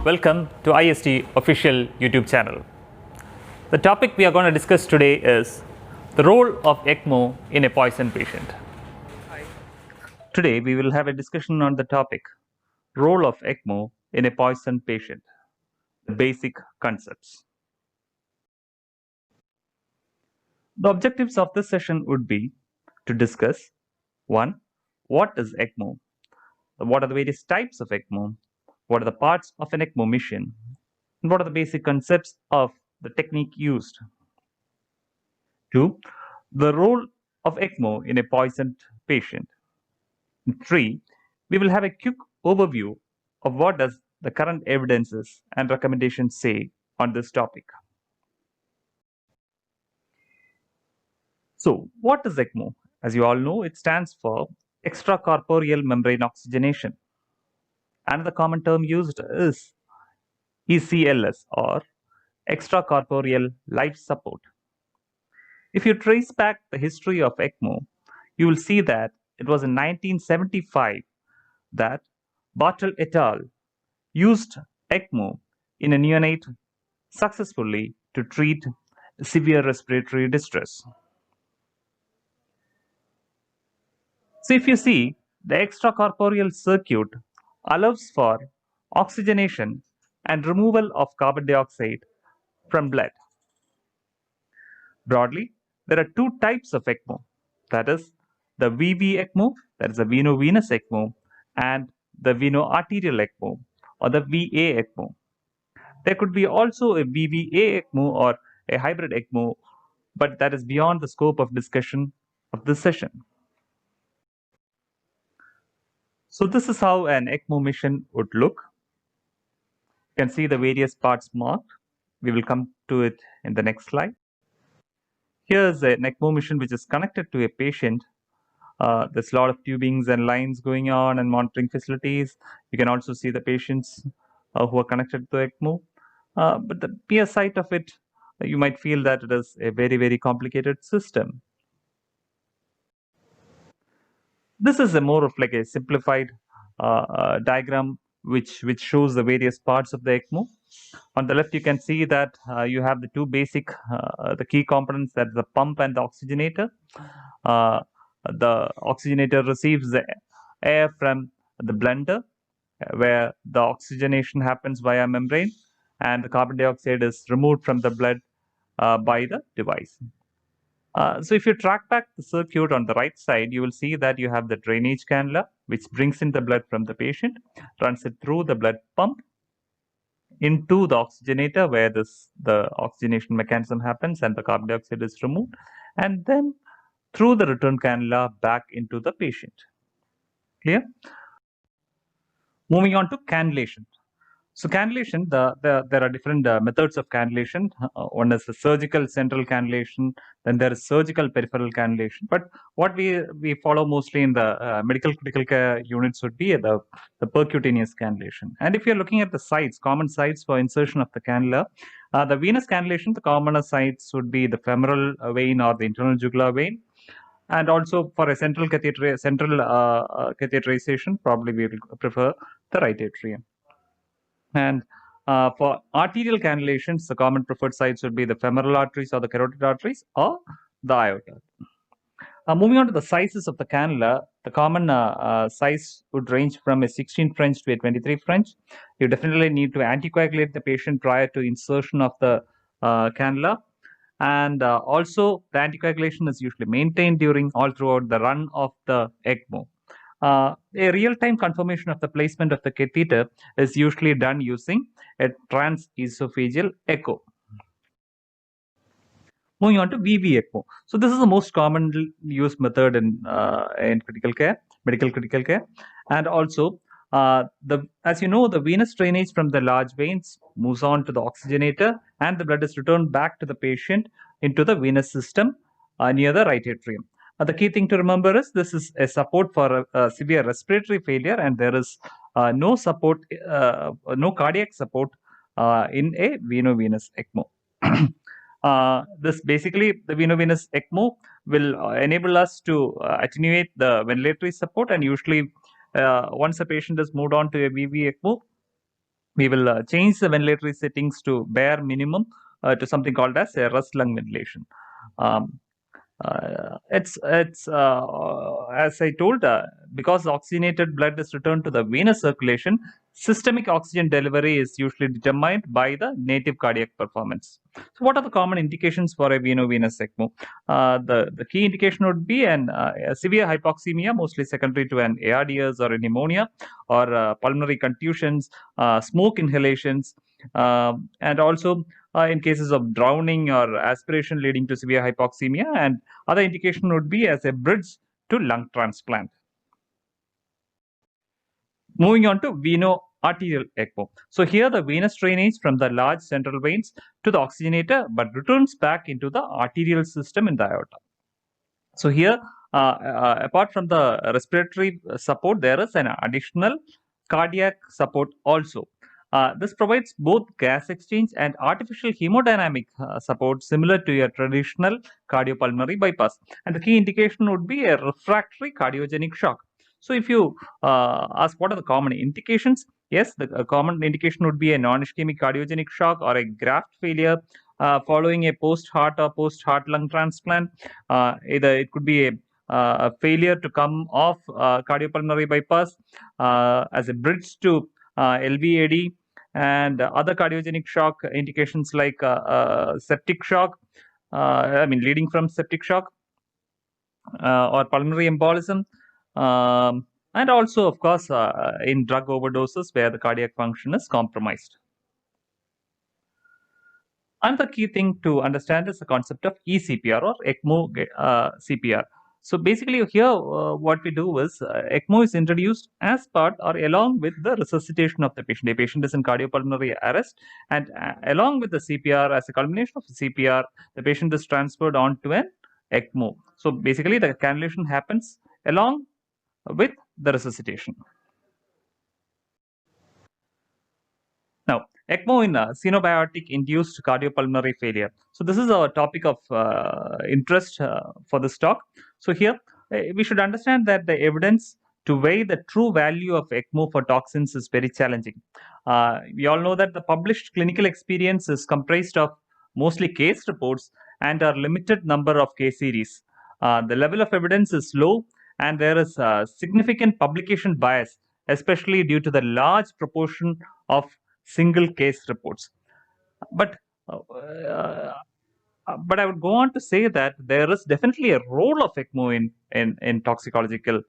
Welcome to IST official YouTube channel. The topic we are going to discuss today is the role of ECMO in a poison patient. Today we will have a discussion on the topic role of ECMO in a poison patient, the basic concepts. The objectives of this session would be to discuss 1. What is ECMO? What are the various types of ECMO? What are the parts of an ECMO machine? And what are the basic concepts of the technique used? 2. The role of ECMO in a poisoned patient. 3. We will have a quick overview of what does the current evidences and recommendations say on this topic. So, what is ECMO? As you all know, it stands for extracorporeal membrane oxygenation. Another common term used is ECLS or extracorporeal life support. If you trace back the history of ECMO, you will see that it was in 1975 that Bartel et al. Used ECMO in a neonate successfully to treat severe respiratory distress. So if you see, the extracorporeal circuit allows for oxygenation and removal of carbon dioxide from blood. Broadly, there are two types of ECMO, that is the VV ECMO, that is the veno-venous ECMO, and the veno-arterial ECMO or the VA ECMO. There could be also a VVA ECMO or a hybrid ECMO, but that is beyond the scope of discussion of this session. So this is how an ECMO machine would look. You can see the various parts marked. We will come to it in the next slide. Here's an ECMO machine which is connected to a patient. There's a lot of tubings and lines going on and monitoring facilities. You can also see the patients who are connected to ECMO. But the mere sight of it, you might feel that it is a very, very complicated system. This is a more of like a simplified diagram which shows the various parts of the ECMO. On the left, you can see that you have the two basic, the key components, that is the pump and the oxygenator. The oxygenator receives the air from the blender, where the oxygenation happens via membrane, and the carbon dioxide is removed from the blood by the device. So if you track back the circuit on the right side, you will see that you have the drainage cannula, which brings in the blood from the patient, runs it through the blood pump into the oxygenator, where the oxygenation mechanism happens and the carbon dioxide is removed, and then through the return cannula back into the patient. Clear? Moving on to cannulation. So cannulation, there are different methods of cannulation. One is the surgical central cannulation, then there is surgical peripheral cannulation. But what we follow mostly in the medical critical care units would be the percutaneous cannulation. And if you're looking at the sites, common sites for insertion of the cannula, the venous cannulation, the commoner sites would be the femoral vein or the internal jugular vein. And also for a central catheterization, probably we will prefer the right atrium. And for arterial cannulations, the common preferred sites would be the femoral arteries or the carotid arteries or the aorta. Moving on to the sizes of the cannula, the common size would range from a 16 French to a 23 French. You definitely need to anticoagulate the patient prior to insertion of the cannula. And also, the anticoagulation is usually maintained all throughout the run of the ECMO. A real-time confirmation of the placement of the catheter is usually done using a transesophageal echo. Moving on to VV ECMO. So this is the most commonly used method in critical care, medical critical care, and also as you know, the venous drainage from the large veins moves on to the oxygenator, and the blood is returned back to the patient into the venous system near the right atrium. The key thing to remember is this is a support for severe respiratory failure, and there is no support, no cardiac support in a veno-venous ECMO. This basically, the veno-venous ECMO will enable us to attenuate the ventilatory support, and usually once a patient is moved on to a VV ECMO, we will change the ventilatory settings to bare minimum to something called as a rest lung ventilation. Um, it's as I told, because oxygenated blood is returned to the venous circulation, systemic oxygen delivery is usually determined by the native cardiac performance. So, what are the common indications for a veno-venous ECMO? The key indication would be a severe hypoxemia, mostly secondary to an ARDS or a pneumonia, or pulmonary contusions, smoke inhalations, and also in cases of drowning or aspiration leading to severe hypoxemia, and other indication would be as a bridge to lung transplant. Moving on to veno-arterial ECMO. So here the venous drainage from the large central veins to the oxygenator, but returns back into the arterial system in the aorta. So here, apart from the respiratory support, there is an additional cardiac support also. This provides both gas exchange and artificial hemodynamic support similar to a traditional cardiopulmonary bypass. And the key indication would be a refractory cardiogenic shock. So if you ask what are the common indications, yes, the common indication would be a non-ischemic cardiogenic shock or a graft failure following a post-heart or post-heart lung transplant. Either it could be a failure to come off cardiopulmonary bypass as a bridge to LVAD, and other cardiogenic shock indications like septic shock, leading from septic shock or pulmonary embolism, and also, of course, in drug overdoses where the cardiac function is compromised. Another key thing to understand is the concept of eCPR or ECMO CPR. So basically here what we do is ECMO is introduced as part or along with the resuscitation of the patient. A patient is in cardiopulmonary arrest, and along with the CPR, as a culmination of CPR, the patient is transferred on to an ECMO. So basically the cannulation happens along with the resuscitation. Now, ECMO in xenobiotic induced cardiopulmonary failure. So this is our topic of interest for this talk. So here we should understand that the evidence to weigh the true value of ECMO for toxins is very challenging. We all know that the published clinical experience is comprised of mostly case reports and a limited number of case series. The level of evidence is low, and there is significant publication bias, especially due to the large proportion of single case reports. But I would go on to say that there is definitely a role of ECMO in toxicological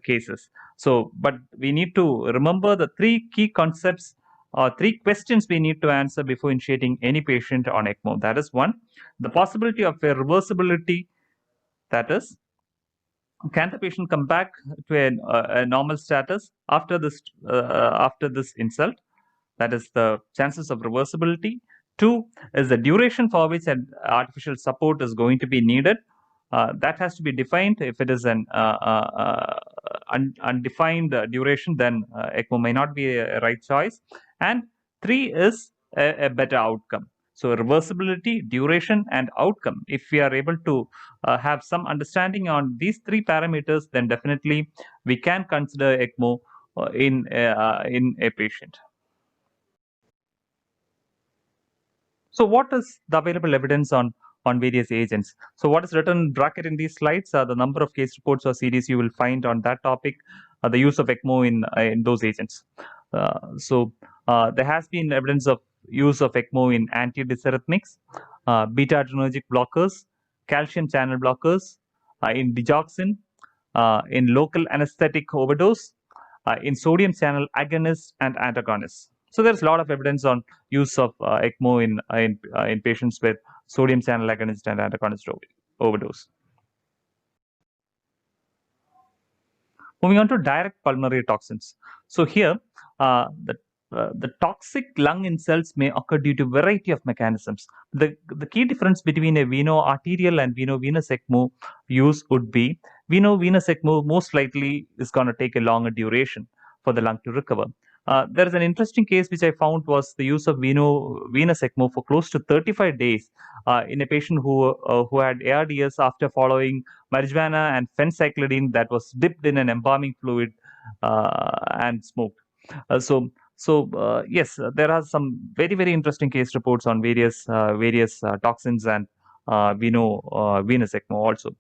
cases. So, but we need to remember the three key concepts or three questions we need to answer before initiating any patient on ECMO. That is, one, the possibility of a reversibility. That is, can the patient come back to a normal status after this insult? That is the chances of reversibility. Two is the duration for which an artificial support is going to be needed. That has to be defined. If it is an undefined duration, then ECMO may not be a right choice. And three is a better outcome. So reversibility, duration, and outcome. If we are able to have some understanding on these three parameters, then definitely we can consider ECMO in a patient. So what is the available evidence on various agents? So what is written in bracket in these slides are the number of case reports or series you will find on that topic, the use of ECMO in those agents. There has been evidence of use of ECMO in antidysarrhythmics, beta-adrenergic blockers, calcium channel blockers, in digoxin, in local anesthetic overdose, in sodium channel agonists and antagonists. So there's a lot of evidence on use of ECMO in patients with sodium channel agonist and antagonist overdose. Moving on to direct pulmonary toxins. So here, the toxic lung insults may occur due to a variety of mechanisms. The key difference between a veno-arterial and veno-venous ECMO use would be veno-venous ECMO most likely is going to take a longer duration for the lung to recover. There is an interesting case which I found was the use of veno-venous ECMO for close to 35 days in a patient who had ARDS after following marijuana and phencyclidine that was dipped in an embalming fluid and smoked. So So yes, there are some very interesting case reports on various toxins and venous ECMO also.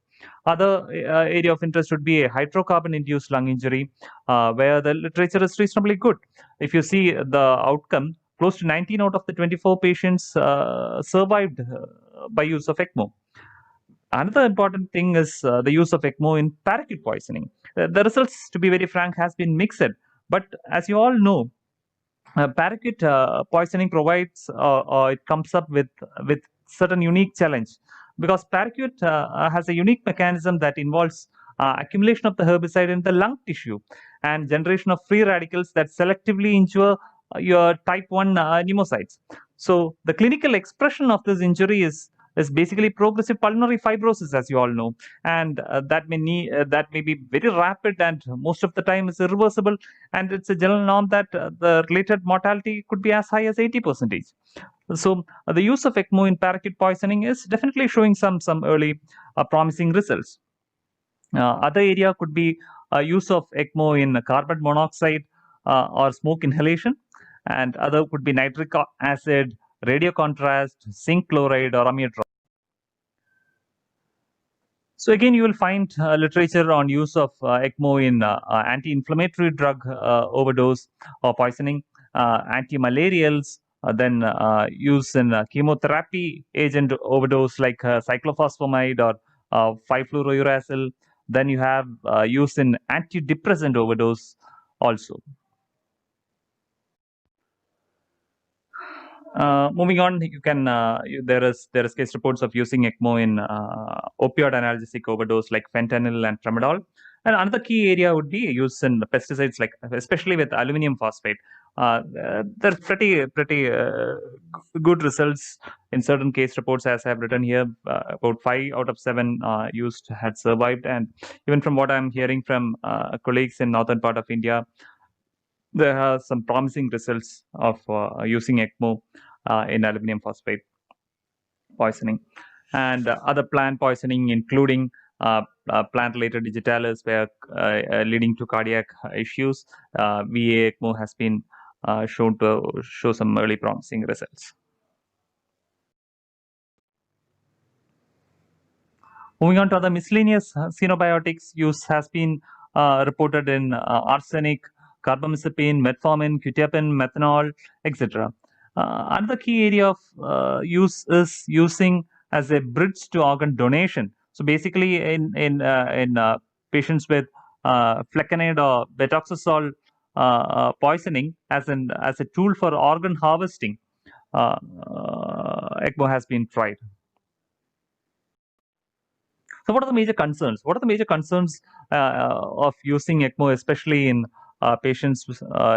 Other area of interest would be a hydrocarbon-induced lung injury, where the literature is reasonably good. If you see the outcome, close to 19 out of the 24 patients survived by use of ECMO. Another important thing is the use of ECMO in parakeet poisoning. The results, to be very frank, has been mixed. But as you all know, parakeet poisoning provides it comes up with certain unique challenge, because parakeet has a unique mechanism that involves accumulation of the herbicide in the lung tissue and generation of free radicals that selectively injure your type 1 pneumocytes. So the clinical expression of this injury is basically progressive pulmonary fibrosis, as you all know, and that may be very rapid and most of the time is irreversible, and it's a general norm that the related mortality could be as high as 80%. So the use of ECMO in parakeet poisoning is definitely showing some early promising results. Other area could be use of ECMO in carbon monoxide or smoke inhalation, and other could be nitric acid, radio contrast, zinc chloride, or amiodarone. So again, you will find literature on use of ECMO in anti-inflammatory drug overdose or poisoning, anti-malarials, then use in chemotherapy agent overdose like cyclophosphamide or 5-fluorouracil. Then you have use in antidepressant overdose also. Moving on, you can there is case reports of using ECMO in opioid analgesic overdose like fentanyl and tramadol. And another key area would be use in pesticides, like especially with aluminum phosphate. There are pretty good results in certain case reports, as I have written here. About 5 out of 7 used had survived, and even from what I'm hearing from colleagues in northern part of India, there are some promising results of using ECMO in aluminum phosphate poisoning, and other plant poisoning, including plant-related digitalis, where leading to cardiac issues. VA ECMO has been shown to show some early promising results. Moving on to other miscellaneous xenobiotics use has been reported in arsenic, carbamazepine, metformin, quetiapine, methanol, etc. Another key area of use is using as a bridge to organ donation. So basically, in patients with flecainide or betoxazole poisoning, as a tool for organ harvesting, ECMO has been tried. So what are the major concerns? What are the major concerns of using ECMO, especially in patients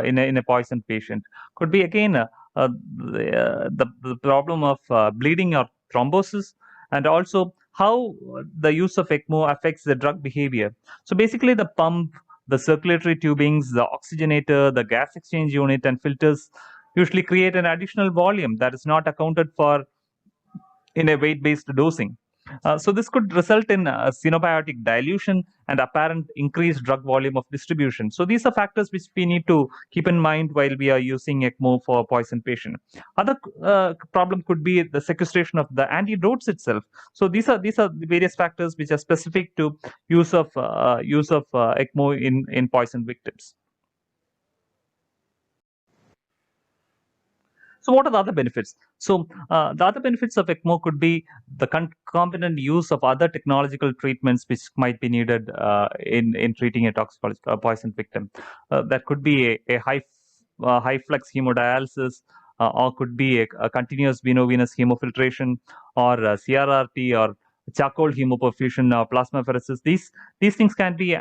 in a poisoned patient? Could be again the problem of bleeding or thrombosis, and also how the use of ECMO affects the drug behavior. So basically, the pump, the circulatory tubings, the oxygenator, the gas exchange unit, and filters usually create an additional volume that is not accounted for in a weight-based dosing. So this could result in xenobiotic dilution and apparent increased drug volume of distribution. So these are factors which we need to keep in mind while we are using ECMO for poison patient. Other problem could be the sequestration of the antidotes itself. So these are the various factors which are specific to use of ECMO in poison victims. So what are the other benefits? So the other benefits of ECMO could be the concomitant use of other technological treatments which might be needed in treating a poison victim. That could be a high flux hemodialysis, or could be a continuous veno-venous hemofiltration, or CRRT, or charcoal hemoperfusion, or plasmapheresis. These things can be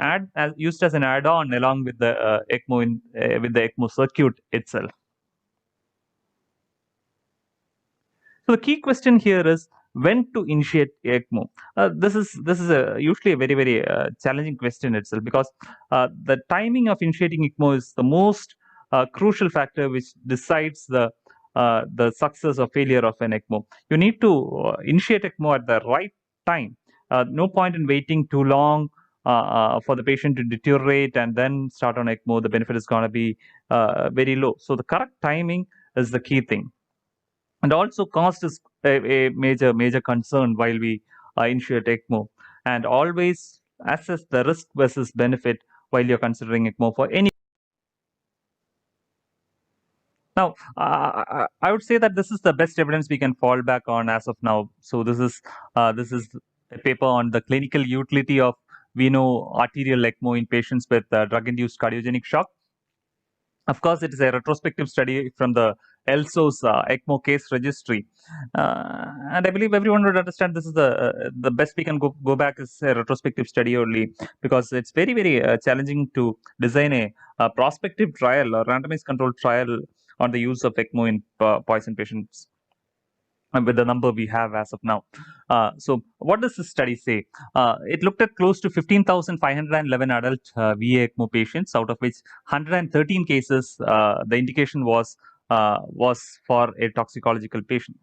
used as an add-on along with the ECMO with the ECMO circuit itself. So the key question here is when to initiate ECMO. This is usually a very challenging question itself, because the timing of initiating ECMO is the most crucial factor which decides the success or failure of an ECMO. You need to initiate ECMO at the right time. No point in waiting too long for the patient to deteriorate and then start on ECMO, the benefit is going to be very low. So the correct timing is the key thing. And also cost is a major concern while we initiate ECMO. And always assess the risk versus benefit while you're considering ECMO for any. Now, I would say that this is the best evidence we can fall back on as of now. So this is a paper on the clinical utility of veno-arterial ECMO in patients with drug-induced cardiogenic shock. Of course, it is a retrospective study from the ELSO's ECMO case registry, and I believe everyone would understand this is the best we can go back is a retrospective study only, because it's very challenging to design a prospective trial or randomized controlled trial on the use of ECMO in poison patients with the number we have as of now. So what does this study say? It looked at close to 15,511 adult VA ECMO patients, out of which 113 cases the indication was for a toxicological patient.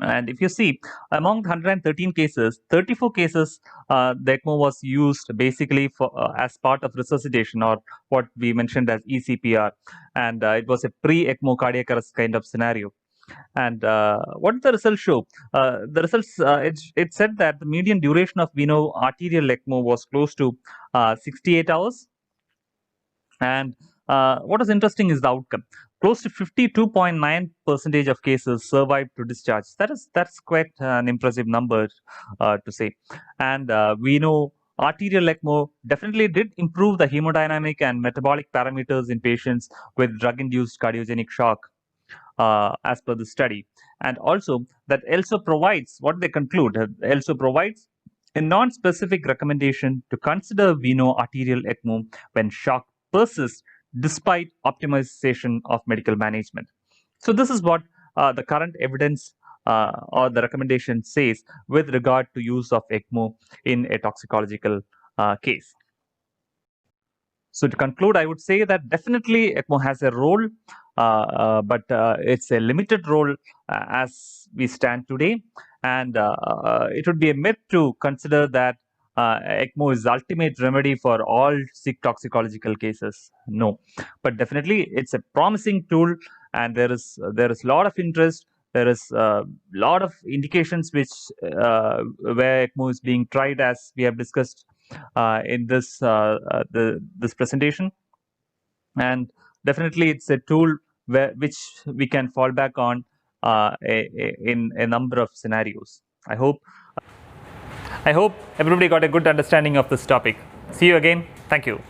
And if you see, among 113 cases, 34 cases, the ECMO was used basically for as part of resuscitation, or what we mentioned as eCPR, and it was a pre-ECMO cardiac arrest kind of scenario. And what did the results show? The results, it said that the median duration of veno-arterial ECMO was close to 68 hours. And what is interesting is the outcome. Close to 52.9% of cases survived to discharge. That's quite an impressive number to say. And we know arterial ECMO definitely did improve the hemodynamic and metabolic parameters in patients with drug-induced cardiogenic shock, as per the study. And also that ELSO provides, what they conclude, ELSO provides a non-specific recommendation to consider veno-arterial ECMO when shock persists despite optimization of medical management. So this is what the current evidence or the recommendation says with regard to use of ECMO in a toxicological case. So to conclude, I would say that definitely ECMO has a role, but it's a limited role as we stand today. And it would be a myth to consider that ECMO is the ultimate remedy for all sick toxicological cases. No, but definitely it's a promising tool, and there is a lot of interest. There is a lot of indications which where ECMO is being tried, as we have discussed in this this presentation. And definitely it's a tool which we can fall back on in a number of scenarios. I hope everybody got a good understanding of this topic. See you again. Thank you.